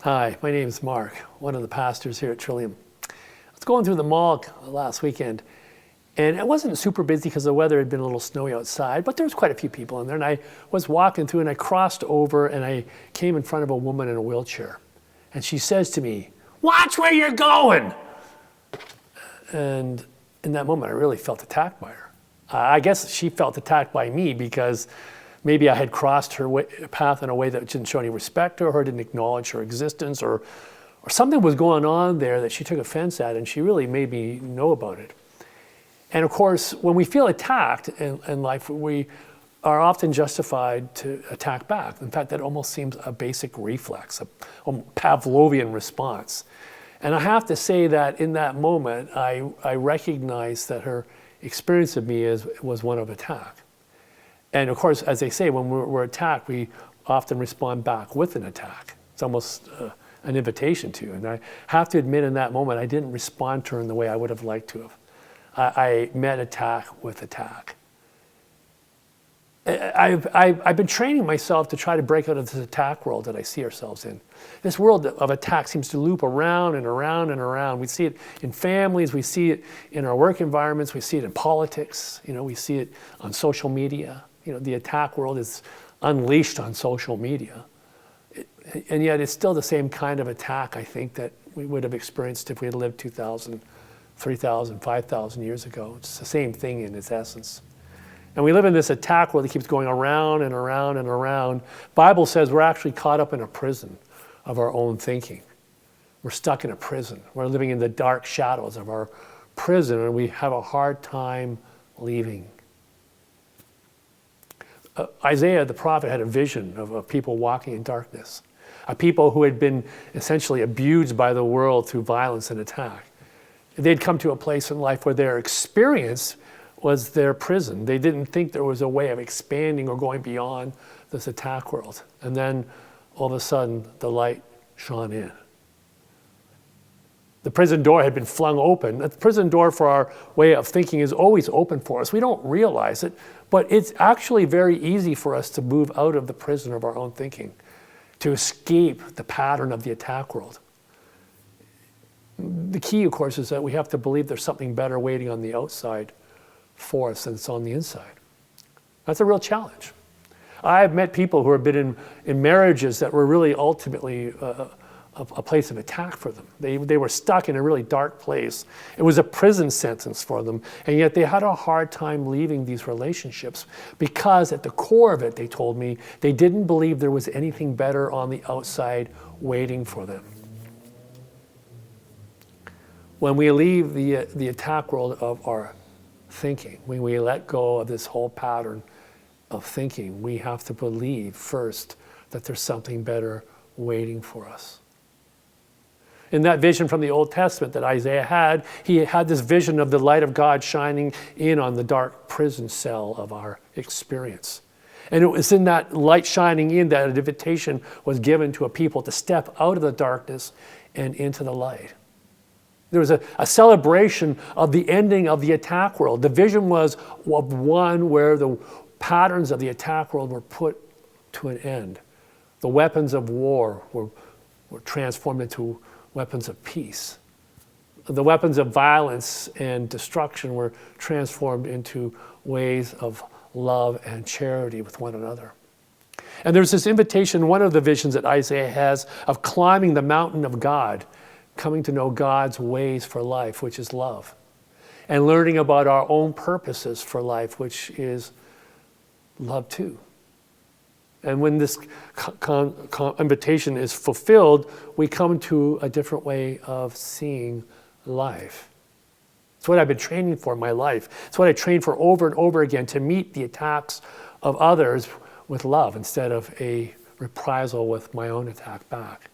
Hi, my name is Mark, one of the pastors here at Trillium. I was going through the mall last weekend, and it wasn't super busy because the weather had been a little snowy outside, but there was quite a few people in there. And I was walking through, and I crossed over, and I came in front of a woman in a wheelchair. And she says to me, "Watch where you're going!" And in that moment, I really felt attacked by her. I guess she felt attacked by me because maybe I had crossed her path in a way that didn't show any respect to her, didn't acknowledge her existence, or something was going on there that she took offense at, and she really made me know about it. And of course, when we feel attacked in life, we are often justified to attack back. In fact, that almost seems a basic reflex, a Pavlovian response. And I have to say that in that moment, I recognized that her experience of me was one of attack. And of course, as they say, when we're attacked, we often respond back with an attack. It's almost an invitation to. And I have to admit in that moment, I didn't respond to her in the way I would have liked to have. I met attack with attack. I've been training myself to try to break out of this attack world that I see ourselves in. This world of attack seems to loop around and around and around. We see it in families, we see it in our work environments, we see it in politics, we see it on social media. The attack world is unleashed on social media. And yet it's still the same kind of attack, I think, that we would have experienced if we had lived 2,000, 3,000, 5,000 years ago. It's the same thing in its essence. And we live in this attack world that keeps going around and around and around. Bible says we're actually caught up in a prison of our own thinking. We're stuck in a prison. We're living in the dark shadows of our prison, and we have a hard time leaving. Isaiah the prophet had a vision of people walking in darkness, a people who had been essentially abused by the world through violence and attack. They'd come to a place in life where their experience was their prison. They didn't think there was a way of expanding or going beyond this attack world. And then all of a sudden, the light shone in. The prison door had been flung open. The prison door for our way of thinking is always open for us. We don't realize it, but it's actually very easy for us to move out of the prison of our own thinking, to escape the pattern of the attack world. The key, of course, is that we have to believe there's something better waiting on the outside for us than it's on the inside. That's a real challenge. I've met people who have been in marriages that were really ultimately a place of attack for them. They were stuck in a really dark place. It was a prison sentence for them, and yet they had a hard time leaving these relationships because at the core of it, they told me, they didn't believe there was anything better on the outside waiting for them. When we leave the attack world of our thinking, when we let go of this whole pattern of thinking, we have to believe first that there's something better waiting for us. In that vision from the Old Testament that Isaiah had, he had this vision of the light of God shining in on the dark prison cell of our experience. And it was in that light shining in that an invitation was given to a people to step out of the darkness and into the light. There was a celebration of the ending of the attack world. The vision was of one where the patterns of the attack world were put to an end. The weapons of war were transformed into weapons of peace. The weapons of violence and destruction were transformed into ways of love and charity with one another. And there's this invitation, one of the visions that Isaiah has, of climbing the mountain of God, coming to know God's ways for life, which is love, and learning about our own purposes for life, which is love too. And when this invitation is fulfilled, we come to a different way of seeing life. It's what I've been training for in my life. It's what I train for over and over again, to meet the attacks of others with love instead of a reprisal with my own attack back.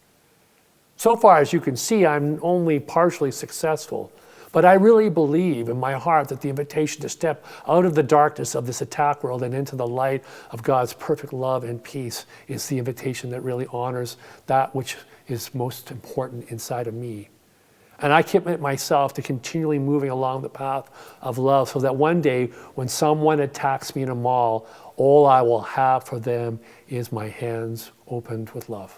So far, as you can see, I'm only partially successful, but I really believe in my heart that the invitation to step out of the darkness of this attack world and into the light of God's perfect love and peace is the invitation that really honors that which is most important inside of me. And I commit myself to continually moving along the path of love so that one day when someone attacks me in a mall, all I will have for them is my hands opened with love.